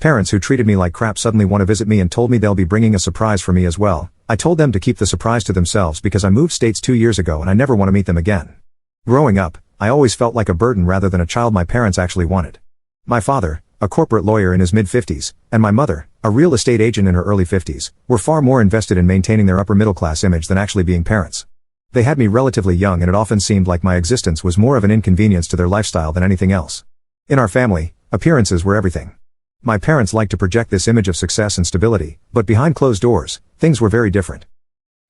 Parents who treated me like crap suddenly want to visit me and told me they'll be bringing a surprise for me as well. I told them to keep the surprise to themselves because I moved states 2 years ago and I never want to meet them again. Growing up, I always felt like a burden rather than a child my parents actually wanted. My father, a corporate lawyer in his mid-50s, and my mother, a real estate agent in her early 50s, were far more invested in maintaining their upper-middle-class image than actually being parents. They had me relatively young and it often seemed like my existence was more of an inconvenience to their lifestyle than anything else. In our family, appearances were everything. My parents liked to project this image of success and stability, but behind closed doors, things were very different.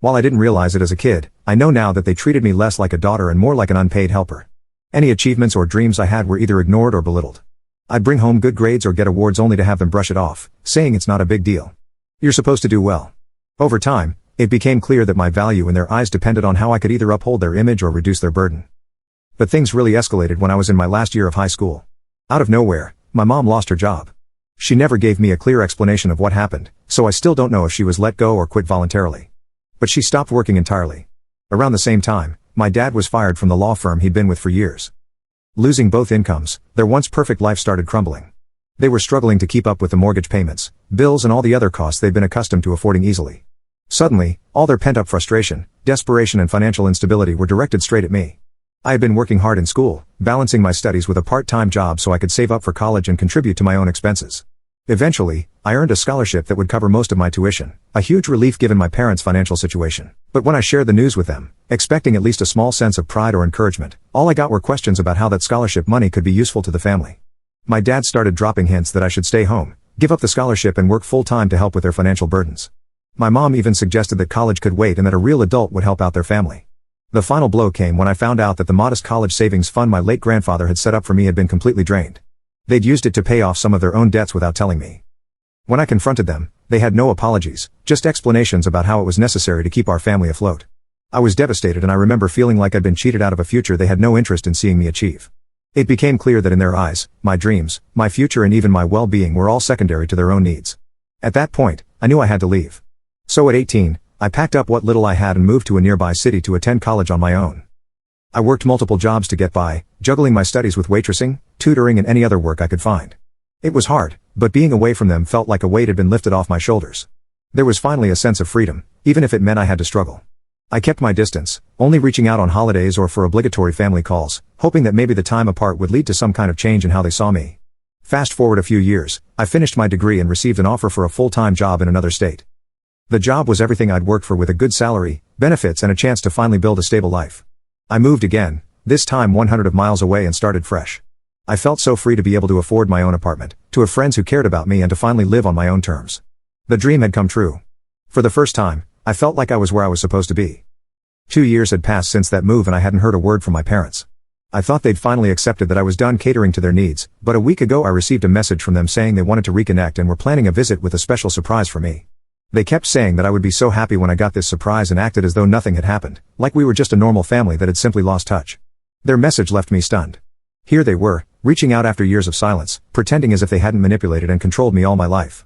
While I didn't realize it as a kid, I know now that they treated me less like a daughter and more like an unpaid helper. Any achievements or dreams I had were either ignored or belittled. I'd bring home good grades or get awards only to have them brush it off, saying it's not a big deal. You're supposed to do well. Over time, it became clear that my value in their eyes depended on how I could either uphold their image or reduce their burden. But things really escalated when I was in my last year of high school. Out of nowhere, my mom lost her job. She never gave me a clear explanation of what happened, so I still don't know if she was let go or quit voluntarily. But she stopped working entirely. Around the same time, my dad was fired from the law firm he'd been with for years. Losing both incomes, their once perfect life started crumbling. They were struggling to keep up with the mortgage payments, bills and all the other costs they'd been accustomed to affording easily. Suddenly, all their pent-up frustration, desperation and financial instability were directed straight at me. I had been working hard in school, balancing my studies with a part-time job so I could save up for college and contribute to my own expenses. Eventually, I earned a scholarship that would cover most of my tuition, a huge relief given my parents' financial situation. But when I shared the news with them, expecting at least a small sense of pride or encouragement, all I got were questions about how that scholarship money could be useful to the family. My dad started dropping hints that I should stay home, give up the scholarship and work full-time to help with their financial burdens. My mom even suggested that college could wait and that a real adult would help out their family. The final blow came when I found out that the modest college savings fund my late grandfather had set up for me had been completely drained. They'd used it to pay off some of their own debts without telling me. When I confronted them, they had no apologies, just explanations about how it was necessary to keep our family afloat. I was devastated and I remember feeling like I'd been cheated out of a future they had no interest in seeing me achieve. It became clear that in their eyes, my dreams, my future and even my well-being were all secondary to their own needs. At that point, I knew I had to leave. So at 18, I packed up what little I had and moved to a nearby city to attend college on my own. I worked multiple jobs to get by, juggling my studies with waitressing, tutoring and any other work I could find. It was hard, but being away from them felt like a weight had been lifted off my shoulders. There was finally a sense of freedom, even if it meant I had to struggle. I kept my distance, only reaching out on holidays or for obligatory family calls, hoping that maybe the time apart would lead to some kind of change in how they saw me. Fast forward a few years, I finished my degree and received an offer for a full-time job in another state. The job was everything I'd worked for with a good salary, benefits and a chance to finally build a stable life. I moved again, this time 100 miles away and started fresh. I felt so free to be able to afford my own apartment, to have friends who cared about me and to finally live on my own terms. The dream had come true. For the first time, I felt like I was where I was supposed to be. 2 years had passed since that move and I hadn't heard a word from my parents. I thought they'd finally accepted that I was done catering to their needs, but a week ago I received a message from them saying they wanted to reconnect and were planning a visit with a special surprise for me. They kept saying that I would be so happy when I got this surprise and acted as though nothing had happened, like we were just a normal family that had simply lost touch. Their message left me stunned. Here they were, reaching out after years of silence, pretending as if they hadn't manipulated and controlled me all my life.